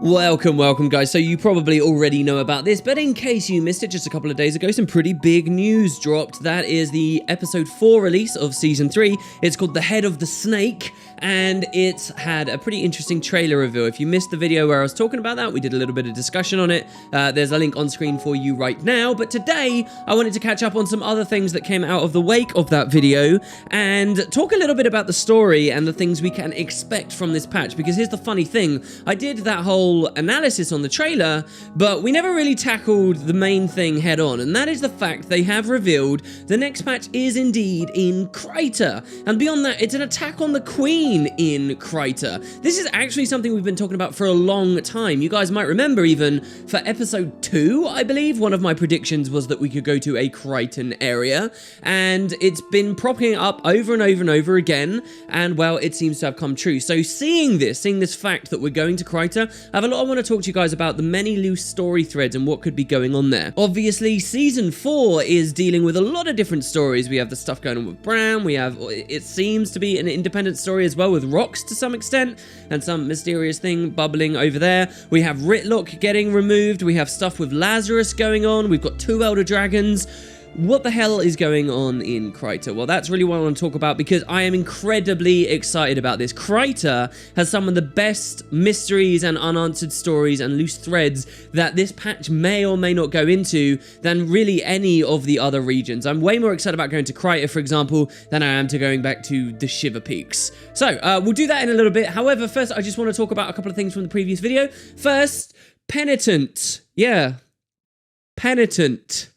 Welcome guys. So you probably already know about this, but in case you missed it just a couple of days ago, some pretty big news dropped. That is the episode 4 release of season 3. It's called The Head of the Snake, and it's had a pretty interesting trailer reveal. If you missed the video where I was talking about that, we did a little bit of discussion on it. There's a link on screen for you right now, but today I wanted to catch up on some other things that came out of the wake of that video and talk a little bit about the story and the things we can expect from this patch, because here's the funny thing. I did that whole analysis on the trailer, but we never really tackled the main thing head on, and that is the fact they have revealed the next patch is indeed in Kryta, and beyond that, it's an attack on the Queen in Kryta. This is actually something we've been talking about for a long time. You guys might remember even for episode 2, I believe, one of my predictions was that we could go to a Krytan area, and it's been propping up over and over and over again, and well, it seems to have come true. So seeing this fact that we're going to Kryta, I want to talk to you guys about the many loose story threads and what could be going on there. Obviously, season 4 is dealing with a lot of different stories. We have the stuff going on with Bram, we have, it seems to be an independent story as well with Rox to some extent, and some mysterious thing bubbling over there. We have Ritlock getting removed, we have stuff with Lazarus going on, we've got 2 Elder Dragons. What the hell is going on in Kryta? Well, that's really what I want to talk about, because I am incredibly excited about this. Kryta has some of the best mysteries and unanswered stories and loose threads that this patch may or may not go into than really any of the other regions. I'm way more excited about going to Kryta, for example, than I am to going back to the Shiver Peaks. So, we'll do that in a little bit. However, first, I just want to talk about a couple of things from the previous video. First, Penitent. Yeah. Penitent.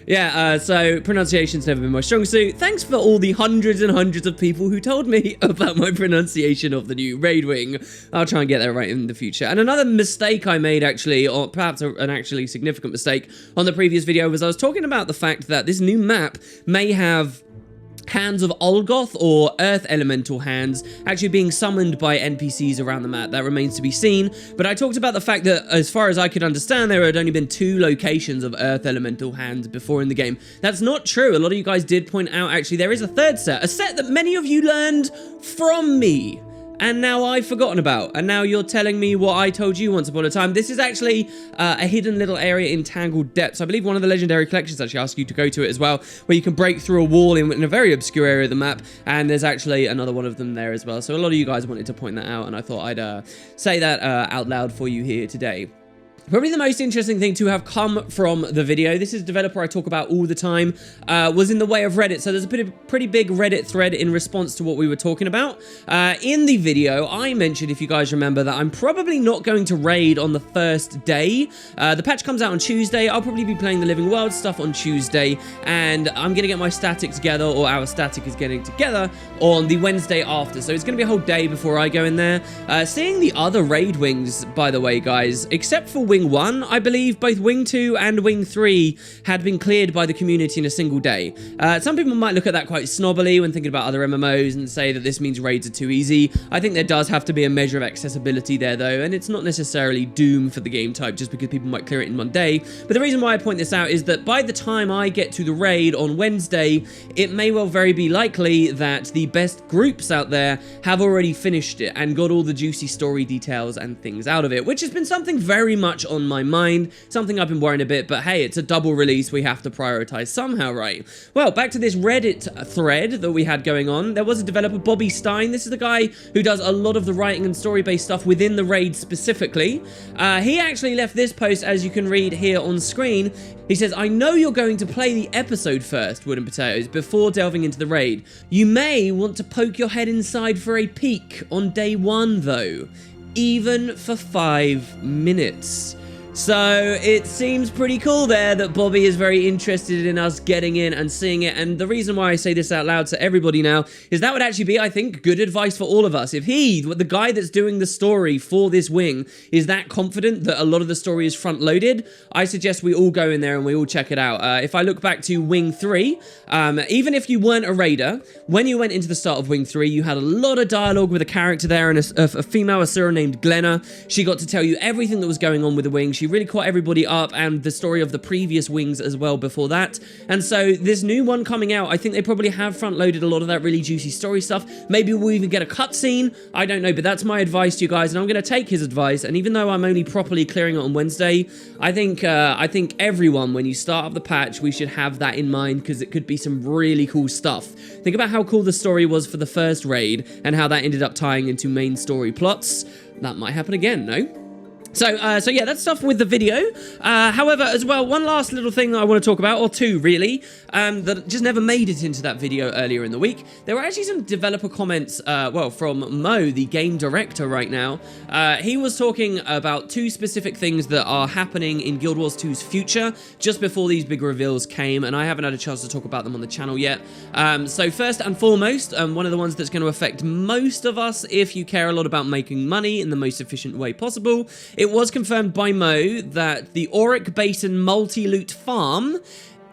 Yeah, so pronunciation's never been my strong suit. Thanks for all the hundreds and hundreds of people who told me about my pronunciation of the new Raid Wing. I'll try and get that right in the future. And another mistake I made, actually, or perhaps an actually significant mistake on the previous video, was I was talking about the fact that this new map may have hands of Olgoth, or Earth Elemental hands, actually being summoned by NPCs around the map. That remains to be seen, but I talked about the fact that, as far as I could understand, there had only been 2 locations of Earth Elemental hands before in the game. That's not true. A lot of you guys did point out, actually, there is a 3rd set, a set that many of you learned from me, and now I've forgotten about, and now you're telling me what I told you once upon a time. This is actually a hidden little area in Tangled Depths. I believe one of the legendary collections actually asks you to go to it as well, where you can break through a wall in a very obscure area of the map, and there's actually another one of them there as well. So a lot of you guys wanted to point that out, and I thought I'd say that out loud for you here today. Probably the most interesting thing to have come from the video, this is a developer I talk about all the time, was in the way of Reddit. So there's a pretty big Reddit thread in response to what we were talking about. In the video, I mentioned, if you guys remember, that I'm probably not going to raid on the first day. The patch comes out on Tuesday. I'll probably be playing the Living World stuff on Tuesday, and I'm going to get my static together, or our static is getting together, on the Wednesday after. So it's going to be a whole day before I go in there. Seeing the other raid wings, by the way, guys, except for Wing 1, I believe both Wing 2 and Wing 3 had been cleared by the community in a single day. Some people might look at that quite snobbily when thinking about other MMOs and say that this means raids are too easy. I think there does have to be a measure of accessibility there, though, and it's not necessarily doom for the game type just because people might clear it in one day. But the reason why I point this out is that by the time I get to the raid on Wednesday, it may well very be likely that the best groups out there have already finished it and got all the juicy story details and things out of it, which has been something very much on my mind, something I've been worrying a bit, but hey, it's a double release, we have to prioritize somehow, right? Well, back to this Reddit thread that we had going on. There was a developer, Bobby Stein. This is the guy who does a lot of the writing and story-based stuff within the raid specifically. He actually left this post, as you can read here on screen. He says, "I know you're going to play the episode first, Wood and Potatoes, before delving into the raid. You may want to poke your head inside for a peek on day 1, though, even for 5 minutes. So it seems pretty cool there that Bobby is very interested in us getting in and seeing it, and the reason why I say this out loud to everybody now is that would actually be, I think, good advice for all of us. If he, the guy that's doing the story for this wing, is that confident that a lot of the story is front-loaded, I suggest we all go in there and we all check it out. If I look back to Wing 3, even if you weren't a raider, when you went into the start of Wing 3, you had a lot of dialogue with a character there, and a female Asura named Glenna. She got to tell you everything that was going on with the wing. actually really caught everybody up, and the story of the previous wings as well before that. And so this new one coming out, I think they probably have front-loaded a lot of that really juicy story stuff. Maybe we'll even get a cutscene. I don't know, but that's my advice to you guys, and I'm going to take his advice. And even though I'm only properly clearing it on Wednesday, I think everyone, when you start up the patch, we should have that in mind, because it could be some really cool stuff. Think about how cool the story was for the first raid, and how that ended up tying into main story plots. That might happen again, no? So yeah, that's stuff with the video. However, as well, one last little thing that I want to talk about, or two really, that just never made it into that video earlier in the week. There were actually some developer comments, well, from Mo, the game director right now. He was talking about two specific things that are happening in Guild Wars 2's future, just before these big reveals came, and I haven't had a chance to talk about them on the channel yet. So first and foremost, one of the ones that's going to affect most of us if you care a lot about making money in the most efficient way possible. It was confirmed by Mo that the Auric Basin multi-loot farm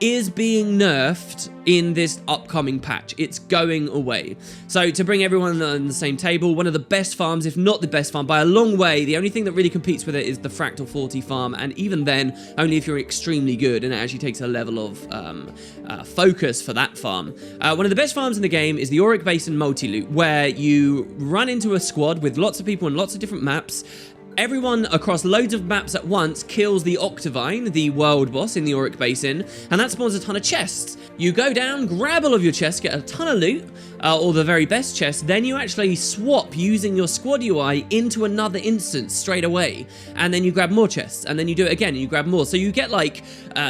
is being nerfed in this upcoming patch. It's going away. So to bring everyone on the same table, one of the best farms, if not the best farm by a long way, the only thing that really competes with it is the Fractal 40 farm, and even then, only if you're extremely good, and it actually takes a level of focus for that farm. One of the best farms in the game is the Auric Basin multi-loot, where you run into a squad with lots of people and lots of different maps. Everyone across loads of maps at once kills the Octavine, the world boss in the Auric Basin, and that spawns a ton of chests. You go down, grab all of your chests, get a ton of loot, or the very best chests, then you actually swap using your squad UI into another instance straight away, and then you grab more chests, and then you do it again, and you grab more. So you get like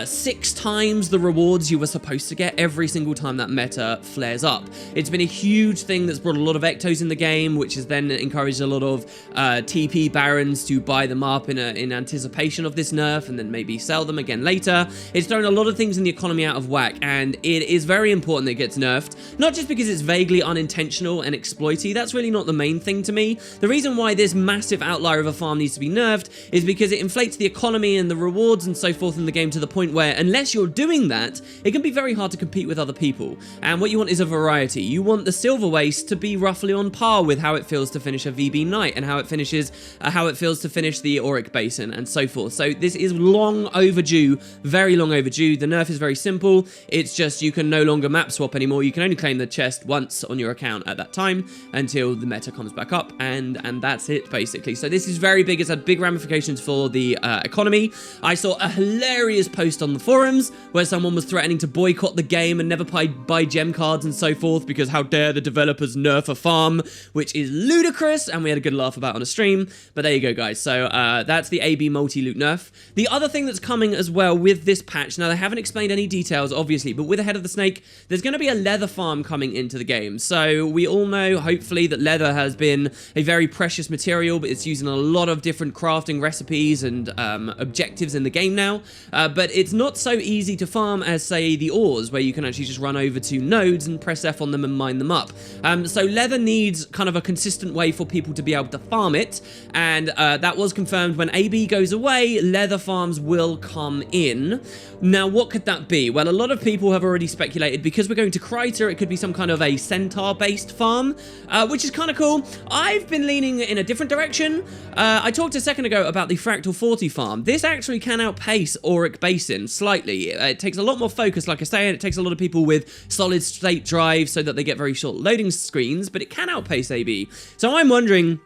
6 times the rewards you were supposed to get every single time that meta flares up. It's been a huge thing that's brought a lot of Ectos in the game, which has then encouraged a lot of TP Barons to buy them up in anticipation of this nerf, and then maybe sell them again later. It's thrown a lot of things in the economy out of whack, and it is very important that it gets nerfed, not just because it's vaguely unintentional and exploity. That's really not the main thing to me. The reason why this massive outlier of a farm needs to be nerfed is because it inflates the economy and the rewards and so forth in the game to the point where, unless you're doing that, it can be very hard to compete with other people. And what you want is a variety. You want the Silver Waste to be roughly on par with how it feels to finish a VB Knight, and how it feels to finish the Auric Basin, and so forth. So this is long overdue, very long overdue. The nerf is very simple. It's just you can no longer map swap anymore. You can only claim the chest once on your account at that time until the meta comes back up, and that's it basically. So this is very big. It's had big ramifications for the economy. I saw a hilarious post on the forums where someone was threatening to boycott the game and never buy gem cards and so forth, because how dare the developers nerf a farm, which is ludicrous, and we had a good laugh about it on a stream. But there you go, guys. So that's the AB multi-loot nerf. The other thing that's coming as well with this patch, now they haven't explained any details obviously, but with Ahead of the Snake, there's going to be a leather farm coming into the game. So we all know, hopefully, that leather has been a very precious material, but it's used in a lot of different crafting recipes and objectives in the game now. But it's not so easy to farm as, say, the ores, where you can actually just run over to nodes and press F on them and mine them up. So leather needs kind of a consistent way for people to be able to farm it, and that was confirmed. When AB goes away, leather farms will come in. Now, what could that be? Well, a lot of people have already speculated, because we're going to Kryta, it could be some kind of a centaur-based farm, which is kind of cool. I've been leaning in a different direction. I talked a second ago about the Fractal 40 farm. This actually can outpace Auric Basin slightly. It takes a lot more focus, like I say, and it takes a lot of people with solid-state drives so that they get very short loading screens, but it can outpace AB. So I'm wondering,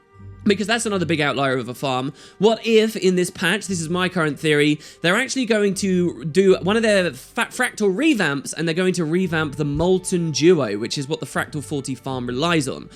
because that's another big outlier of a farm, what if in this patch, this is my current theory, they're actually going to do one of their fractal revamps, and they're going to revamp the Molten Duo, which is what the Fractal 40 farm relies on.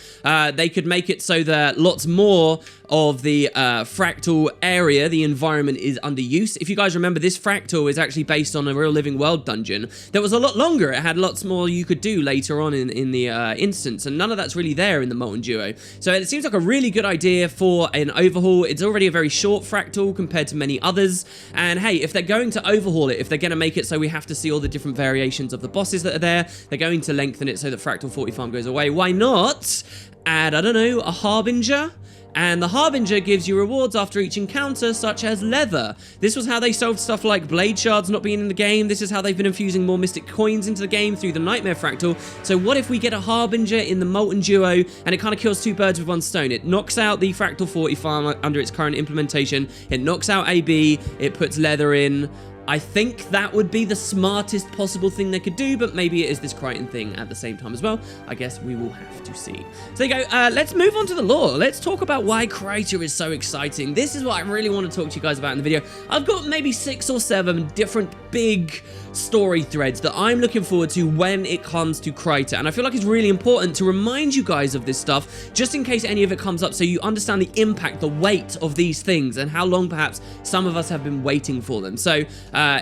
They could make it so that lots more of the fractal area, the environment, is under use. If you guys remember, this fractal is actually based on a real living world dungeon that was a lot longer. It had lots more you could do later on in the instance, and none of that's really there in the Molten Duo. So it seems like a really good idea for an overhaul. It's already a very short fractal compared to many others, and hey, if they're going to overhaul it, if they're going to make it so we have to see all the different variations of the bosses that are there, they're going to lengthen it so that Fractal 40 farm goes away, why not add, I don't know, a Harbinger? And the Harbinger gives you rewards after each encounter, such as leather. This was how they solved stuff like blade shards not being in the game. This is how they've been infusing more mystic coins into the game through the Nightmare Fractal. So what if we get a Harbinger in the Molten Duo, and it kind of kills two birds with one stone? It knocks out the Fractal 40 farm under its current implementation. It knocks out AB. It puts leather in. I think that would be the smartest possible thing they could do, but maybe it is this Kryta thing at the same time as well. I guess we will have to see. So there you go. Let's move on to the lore. Let's talk about why Kryta is so exciting. This is what I really want to talk to you guys about in the video. I've got maybe 6 or 7 different big story threads that I'm looking forward to when it comes to Kryta, and I feel like it's really important to remind you guys of this stuff just in case any of it comes up, so you understand the impact, the weight of these things, and how long perhaps some of us have been waiting for them. So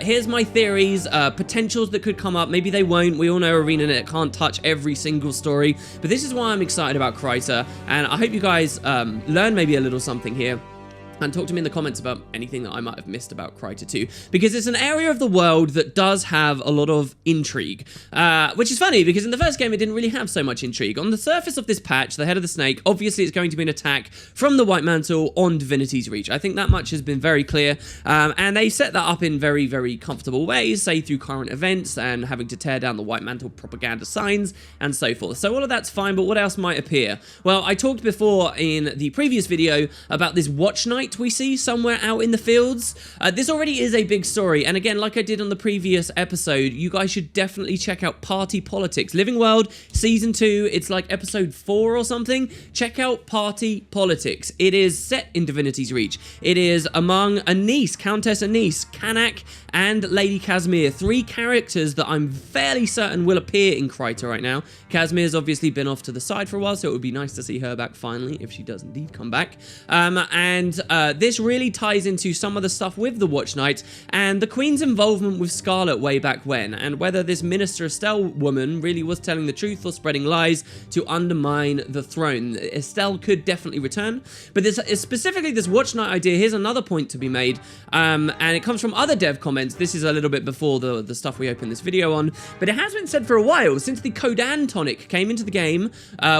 here's my theories, potentials that could come up. Maybe they won't. We all know ArenaNet can't touch every single story, but this is why I'm excited about Kryta, and I hope you guys learn maybe a little something here. And talk to me in the comments about anything that I might have missed about Kryta 2, because it's an area of the world that does have a lot of intrigue, which is funny because in the first game it didn't really have so much intrigue. On the surface of this patch, the head of the snake, obviously it's going to be an attack from the White Mantle on Divinity's Reach. I think that much has been very clear, and they set that up in very, very comfortable ways, say through current events and having to tear down the White Mantle propaganda signs and so forth. So all of that's fine, but what else might appear? Well, I talked before in the previous video about this Watch Knight we see somewhere out in the fields. This already is a big story, and again, like I did on the previous episode, you guys should definitely check out Party Politics. Living World Season 2, it's like episode 4 or something. Check out Party Politics. It is set in Divinity's Reach. It is among Anise, Countess Anise, Kanak, and Lady Casimir, 3 characters that I'm fairly certain will appear in Kryta right now. Casimir's obviously been off to the side for a while, so it would be nice to see her back finally, if she does indeed come back. This really ties into some of the stuff with the Watch Knight and the Queen's involvement with Scarlet way back when, and whether this Minister Estelle woman really was telling the truth or spreading lies to undermine the throne. Estelle could definitely return, but this specifically this Watch Knight idea, here's another point to be made, and it comes from other dev comments. This is a little bit before the stuff we opened this video on, but it has been said for a while, since the Kodan tonic came into the game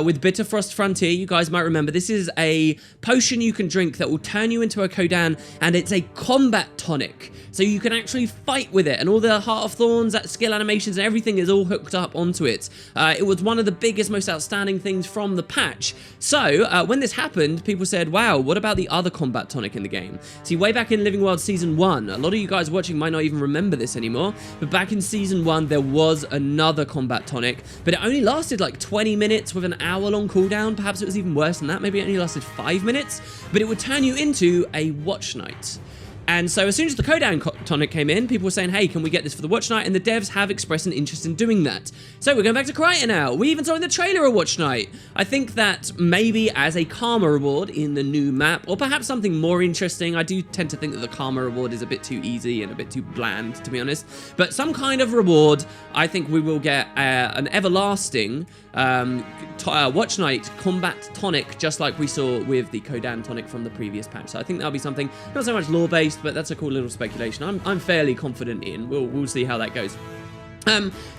with Bitter Frost Frontier. You guys might remember, this is a potion you can drink that will turn you into a Kodan, and it's a combat tonic, so you can actually fight with it, and all the Heart of Thorns, that skill animations and everything is all hooked up onto it. It was one of the biggest, most outstanding things from the patch. So when this happened, people said, wow, what about the other combat tonic in the game? See, way back in Living World Season 1, a lot of you guys watching might not even remember this anymore, but back in Season 1 there was another combat tonic, but it only lasted like 20 minutes with an hour-long cooldown. Perhaps it was even worse than that, maybe it only lasted 5 minutes, but it would turn you into a Watch Knight. And so as soon as the Kodan tonic came in, people were saying, hey, can we get this for the Watch Knight? And the devs have expressed an interest in doing that. So we're going back to Kryta now. We even saw in the trailer a Watch Knight. I think that maybe as a karma reward in the new map, or perhaps something more interesting. I do tend to think that the karma reward is a bit too easy and a bit too bland, to be honest. But some kind of reward, I think we will get an everlasting Watch Knight combat tonic, just like we saw with the Kodan tonic from the previous patch. So I think that'll be something not so much lore-based, but that's a cool little speculation. I'm fairly confident in. We'll see how that goes.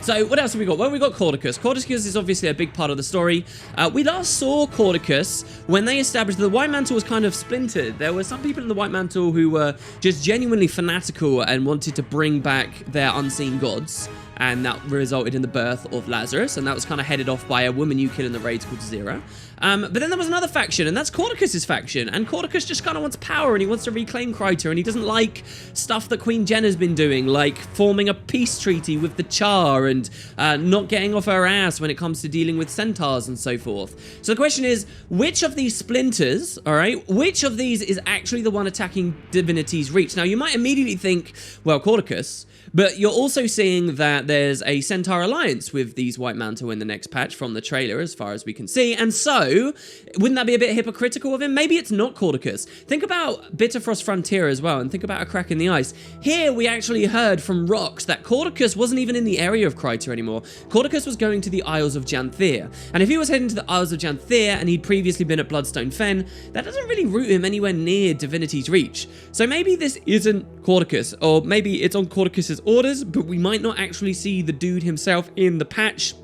So what else have we got? Well, we got Cordicus. Cordicus is obviously a big part of the story. We last saw Cordicus when they established that the White Mantle was kind of splintered. There were some people in the White Mantle who were just genuinely fanatical and wanted to bring back their unseen gods, and that resulted in the birth of Lazarus, and that was kind of headed off by a woman you kill in the raids called Zira. But then there was another faction, and that's Cordicus's faction, and Cordicus just kind of wants power, and he wants to reclaim Kryta, and he doesn't like stuff that Queen Jenna's been doing, like forming a peace treaty with the Char, and not getting off her ass when it comes to dealing with centaurs and so forth. So the question is, which of these splinters, alright, which of these is actually the one attacking Divinity's Reach? Now, you might immediately think, well, Cordicus, but you're also seeing that there's a Centaur alliance with these White Mantle in the next patch from the trailer, as far as we can see, and so, wouldn't that be a bit hypocritical of him? Maybe it's not Cordicus. Think about Bitter Frost Frontier as well, and think about A Crack in the Ice. Here, we actually heard from Rox that Cordicus wasn't even in the area of Kryta anymore. Cordicus was going to the Isles of Janthier, and if he was heading to the Isles of Janthier, and he'd previously been at Bloodstone Fen, that doesn't really route him anywhere near Divinity's Reach. So maybe this isn't Cordicus, or maybe it's on Cordicus's orders, but we might not actually see the dude himself in the patch.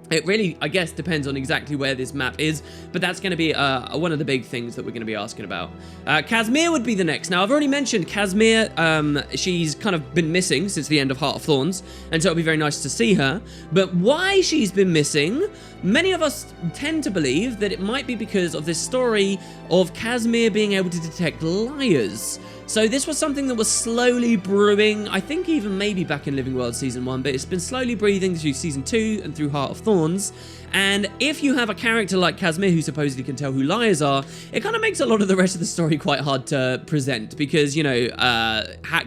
It really, I guess, depends on exactly where this map is, but that's going to be one of the big things that we're going to be asking about. Casimir would be the next. Now, I've already mentioned Casimir. She's kind of been missing since the end of Heart of Thorns, and so it'll be very nice to see her. But why she's been missing, many of us tend to believe that it might be because of this story of Casimir being able to detect liars. So this was something that was slowly brewing, I think even maybe back in Living World Season 1, but it's been slowly breathing through Season 2 and through Heart of Thorns. And if you have a character like Casimir who supposedly can tell who liars are, it kind of makes a lot of the rest of the story quite hard to present because, you know,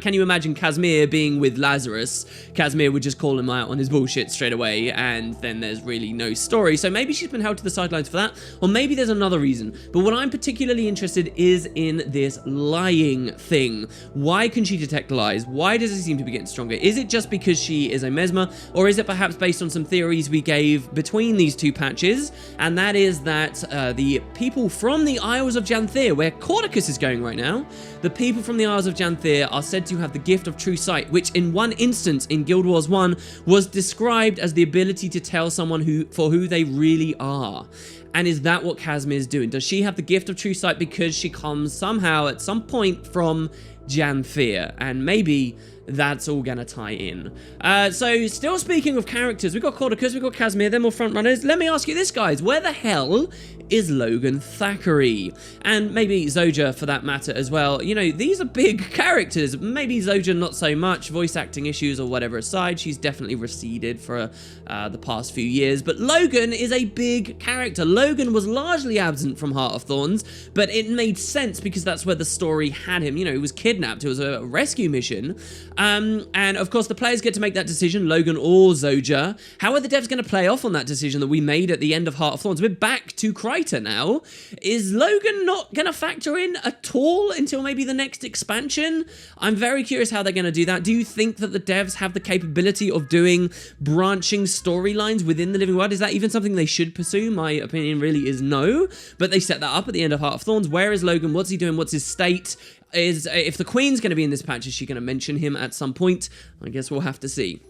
can you imagine Casimir being with Lazarus? Casimir would just call him out on his bullshit straight away, and then there's really no story. So maybe she's been held to the sidelines for that, or maybe there's another reason. But what I'm particularly interested is in this lying thing. Why can she detect lies? Why does it seem to be getting stronger? Is it just because she is a mesmer, or is it perhaps based on some theories we gave between these two patches? And that is that the people from the Isles of Janthir, where Cordicus is going right now, the people from the Isles of Janthir are said to have the gift of true sight, which in one instance in Guild Wars 1 was described as the ability to tell someone for who they really are. And is that what Casimir is doing? Does she have the gift of true sight because she comes somehow at some point from Janthir? And maybe that's all gonna tie in. So still speaking of characters, we've got Cordicus, we've got Casimir, they're more front runners. Let me ask you this, guys. Where the hell is Logan Thackeray? And maybe Zoja for that matter as well. You know, these are big characters. Maybe Zoja not so much, voice acting issues or whatever aside. She's definitely receded for the past few years. But Logan is a big character. Logan was largely absent from Heart of Thorns, but it made sense because that's where the story had him. You know, he was kidnapped. It was a rescue mission. And of course the players get to make that decision, Logan or Zoja. How are the devs going to play off on that decision that we made at the end of Heart of Thorns? We're back to Kryta now. Is Logan not going to factor in at all until maybe the next expansion? I'm very curious how they're going to do that. Do you think that the devs have the capability of doing branching storylines within the living world? Is that even something they should pursue? My opinion really is no, but they set that up at the end of Heart of Thorns. Where is Logan? What's he doing? What's his state? If the Queen's going to be in this patch, is she going to mention him at some point? I guess we'll have to see.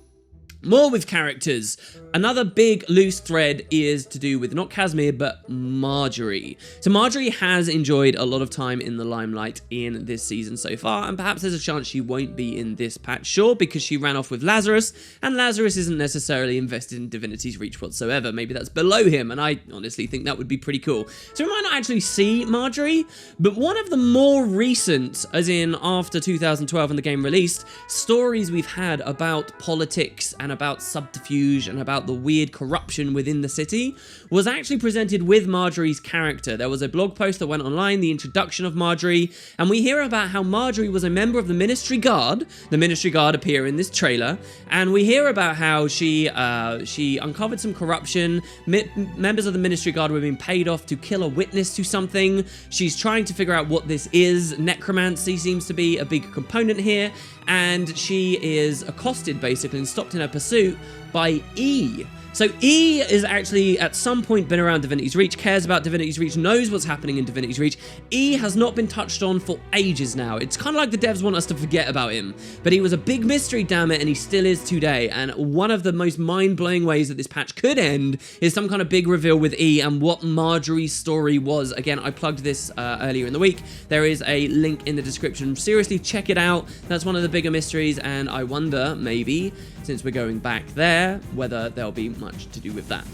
More with characters. Another big loose thread is to do with not Casimir, but Marjorie. So Marjorie has enjoyed a lot of time in the limelight in this season so far, and perhaps there's a chance she won't be in this patch, sure, because she ran off with Lazarus, and Lazarus isn't necessarily invested in Divinity's Reach whatsoever. Maybe that's below him, and I honestly think that would be pretty cool. So we might not actually see Marjorie, but one of the more recent, as in after 2012 and the game released, stories we've had about politics and about subterfuge and about the weird corruption within the city was actually presented with Marjorie's character. There was a blog post that went online, the introduction of Marjorie, and we hear about how Marjorie was a member of the Ministry Guard. The Ministry Guard appear in this trailer, and we hear about how she uncovered some corruption. Members of the Ministry Guard were being paid off to kill a witness to something. She's trying to figure out what this is. Necromancy seems to be a big component here, and she is accosted basically and stopped in her pursuit by E. So E is actually at some point been around Divinity's Reach, cares about Divinity's Reach, knows what's happening in Divinity's Reach. E has not been touched on for ages now. It's kind of like the devs want us to forget about him. But he was a big mystery, damn it, and he still is today. And one of the most mind-blowing ways that this patch could end is some kind of big reveal with E and what Marjorie's story was. Again, I plugged this earlier in the week. There is a link in the description. Seriously, check it out. That's one of the bigger mysteries, and I wonder, maybe, since we're going back there, whether there'll be much to do with that.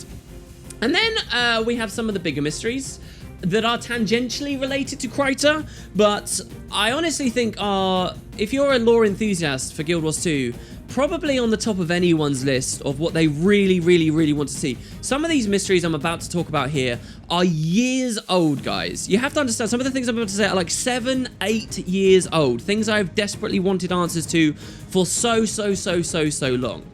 And then we have some of the bigger mysteries that are tangentially related to Kryta, but I honestly think if you're a lore enthusiast for Guild Wars 2, probably on the top of anyone's list of what they really, really, really want to see. Some of these mysteries I'm about to talk about here are years old, guys. You have to understand, some of the things I'm about to say are like 7, 8 years old. Things I've desperately wanted answers to for so long.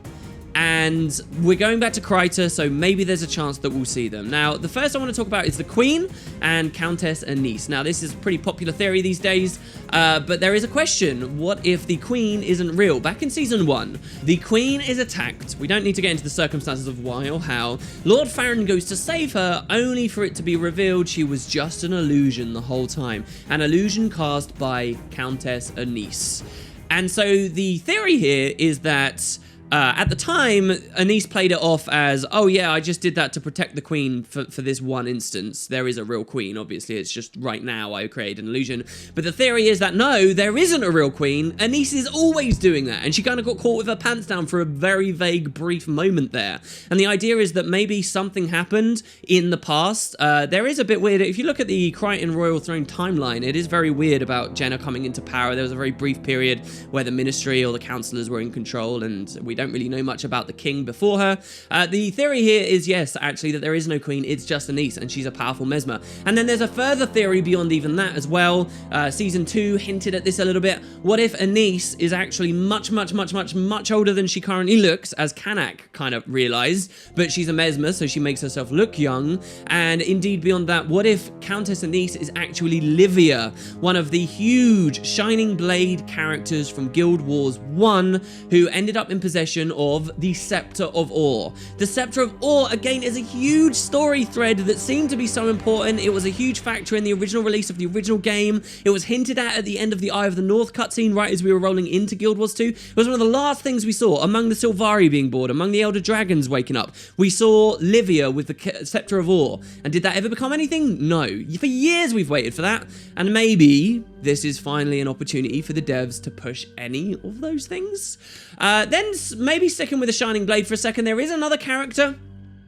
And we're going back to Kryta, so maybe there's a chance that we'll see them. Now, the first I want to talk about is the Queen and Countess Anise. Now, this is a pretty popular theory these days, but there is a question. What if the Queen isn't real? Back in Season 1, the Queen is attacked. We don't need to get into the circumstances of why or how. Lord Farron goes to save her, only for it to be revealed she was just an illusion the whole time. An illusion cast by Countess Anise. And so the theory here is that At the time, Anise played it off as, oh yeah, I just did that to protect the queen for this one instance. There is a real queen, obviously. It's just right now I created an illusion. But the theory is that no, there isn't a real queen. Anise is always doing that. And she kind of got caught with her pants down for a very vague, brief moment there. And the idea is that maybe something happened in the past. There is a bit weird. If you look at the Kryta Royal Throne timeline, it is very weird about Jenna coming into power. There was a very brief period where the ministry or the councillors were in control, and we don't really know much about the king before her. The theory here is, yes, actually, that there is no queen, it's just Anise, and she's a powerful mesmer. And then there's a further theory beyond even that as well. Season 2 hinted at this a little bit. What if Anise is actually much older than she currently looks, as Kanak kind of realized, but she's a mesmer, so she makes herself look young. And indeed, beyond that, what if Countess Anise is actually Livia, one of the huge Shining Blade characters from Guild Wars 1, who ended up in possession of the Scepter of Ore. The Scepter of Ore, again, is a huge story thread that seemed to be so important. It was a huge factor in the original release of the original game. It was hinted at the end of the Eye of the North cutscene, right as we were rolling into Guild Wars 2. It was one of the last things we saw, among the Sylvari being born, among the Elder Dragons waking up. We saw Livia with the Scepter of Ore. And did that ever become anything? No. For years we've waited for that. And maybe this is finally an opportunity for the devs to push any of those things. Then maybe sticking with the Shining Blade for a second, there is another character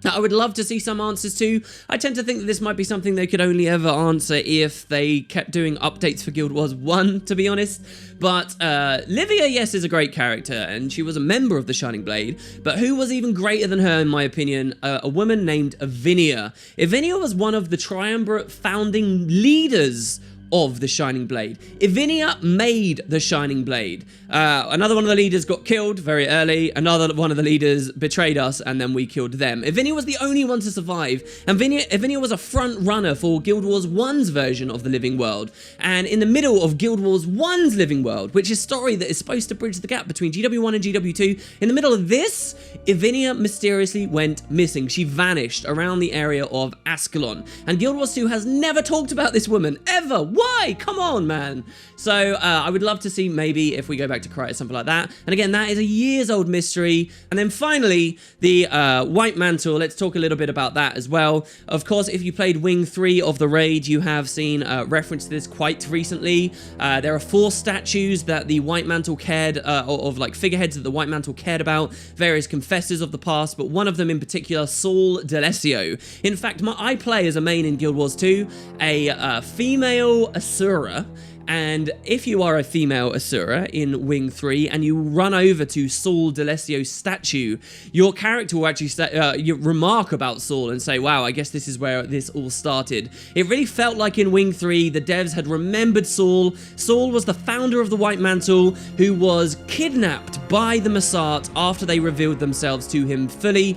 that I would love to see some answers to. I tend to think that this might be something they could only ever answer if they kept doing updates for Guild Wars 1, to be honest. But Livia, yes, is a great character, and she was a member of the Shining Blade, but who was even greater than her, in my opinion? A woman named Ivinia. Ivinia was one of the Triumvirate founding leaders of the Shining Blade. Ivinia made the Shining Blade. Another one of the leaders got killed very early. Another one of the leaders betrayed us, and then we killed them. Ivinia was the only one to survive, and Ivinia was a front runner for Guild Wars 1's version of the Living World. And in the middle of Guild Wars 1's Living World, which is a story that is supposed to bridge the gap between GW1 and GW2, in the middle of this, Ivinia mysteriously went missing. She vanished around the area of Ascalon. And Guild Wars 2 has never talked about this woman, ever. Why? Come on, man. So I would love to see maybe if we go back to Kryta, something like that. And again, that is a years old mystery. And then finally, the White Mantle. Let's talk a little bit about that as well. Of course, if you played Wing 3 of the raid, you have seen reference to this quite recently. There are 4 statues that the White Mantle cared, of like figureheads that the White Mantle cared about, various confessors of the past, but one of them in particular, Saul D'Alessio. In fact, I play as a main in Guild Wars 2, a female Asura. And if you are a female Asura in Wing 3 and you run over to Saul D'Alessio's statue, your character will actually remark about Saul and say, wow, I guess this is where this all started. It really felt like in Wing 3, the devs had remembered Saul. Saul was the founder of the White Mantle, who was kidnapped by the Massart after they revealed themselves to him fully.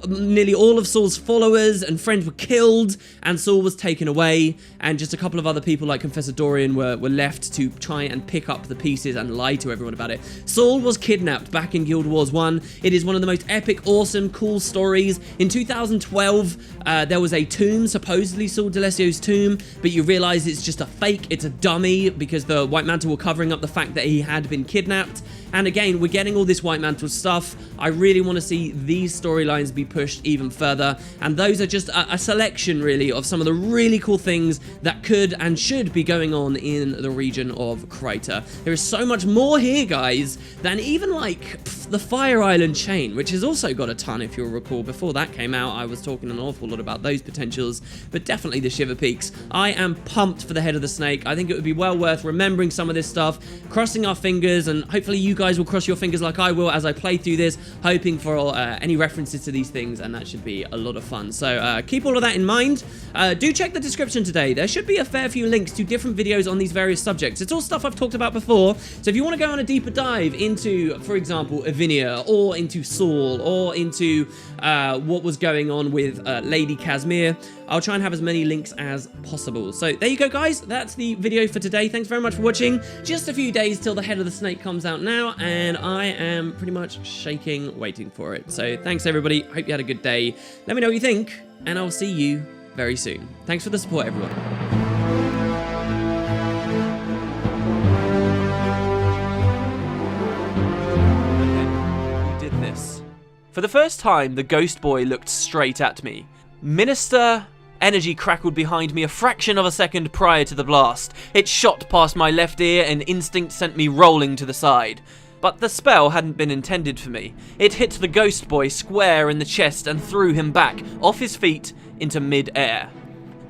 Nearly all of Saul's followers and friends were killed, and Saul was taken away, and just a couple of other people like Confessor Dorian were left to try and pick up the pieces and lie to everyone about it. Saul was kidnapped back in Guild Wars 1. It is one of the most epic, awesome, cool stories. In 2012, there was a tomb, supposedly Saul D'Alessio's tomb, but you realize it's just a fake, it's a dummy, because the White Mantle were covering up the fact that he had been kidnapped. And again, we're getting all this White Mantle stuff. I really want to see these storylines be pushed even further. And those are just a selection, really, of some of the really cool things that could and should be going on in the region of Kryta. There is so much more here, guys, than even, like, the Fire Island chain, which has also got a ton, if you'll recall. Before that came out, I was talking an awful lot about those potentials, but definitely the Shiver Peaks. I am pumped for the Head of the Snake. I think it would be well worth remembering some of this stuff, crossing our fingers, and hopefully you guys will cross your fingers like I will as I play through this, hoping for any references to these things, and that should be a lot of fun. So keep all of that in mind. Do check the description today. There should be a fair few links to different videos on these various subjects. It's all stuff I've talked about before, so if you want to go on a deeper dive into, for example, Ivinia, or into Saul, or into what was going on with Lady Casimir, I'll try and have as many links as possible. So there you go, guys. That's the video for today. Thanks very much for watching. Just a few days till the Head of the Snake comes out now, and I am pretty much shaking waiting for it. So thanks, everybody. Hope you had a good day. Let me know what you think, and I'll see you very soon. Thanks for the support, everyone. For the first time, the ghost boy looked straight at me. Minister energy crackled behind me a fraction of a second prior to the blast. It shot past my left ear and instinct sent me rolling to the side. But the spell hadn't been intended for me. It hit the ghost boy square in the chest and threw him back, off his feet, into mid-air.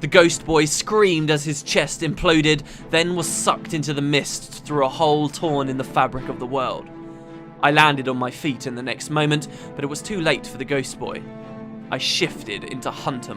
The ghost boy screamed as his chest imploded, then was sucked into the mist through a hole torn in the fabric of the world. I landed on my feet in the next moment, but it was too late for the ghost boy. I shifted into hunter